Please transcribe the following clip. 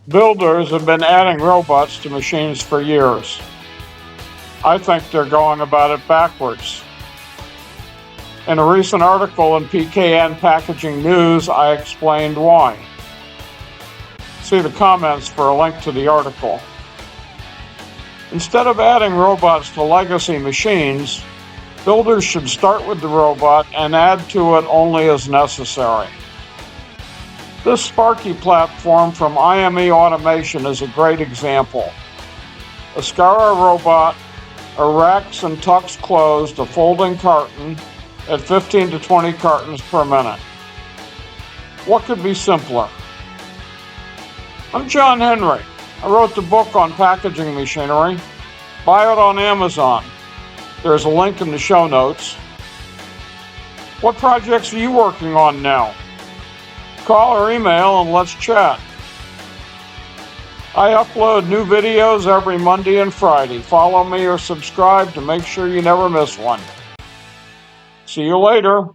Builders have been adding robots to machines for years. I think they're going about it backwards. In a recent article in PKN Packaging News, I explained why. See the comments for a link to the article. Instead of adding robots to legacy machines, builders should start with the robot and add to it only as necessary. This Sparky platform from IME Automation is a great example. A Scara robot erects and tucks closed a folding carton at 15 to 20 cartons per minute. What could be simpler? I'm John Henry. I wrote the book on packaging machinery. Buy it on Amazon. There's a link in the show notes. What projects are you working on now? Call or email and let's chat. I upload new videos every Monday and Friday. Follow me or subscribe to make sure you never miss one. See you later.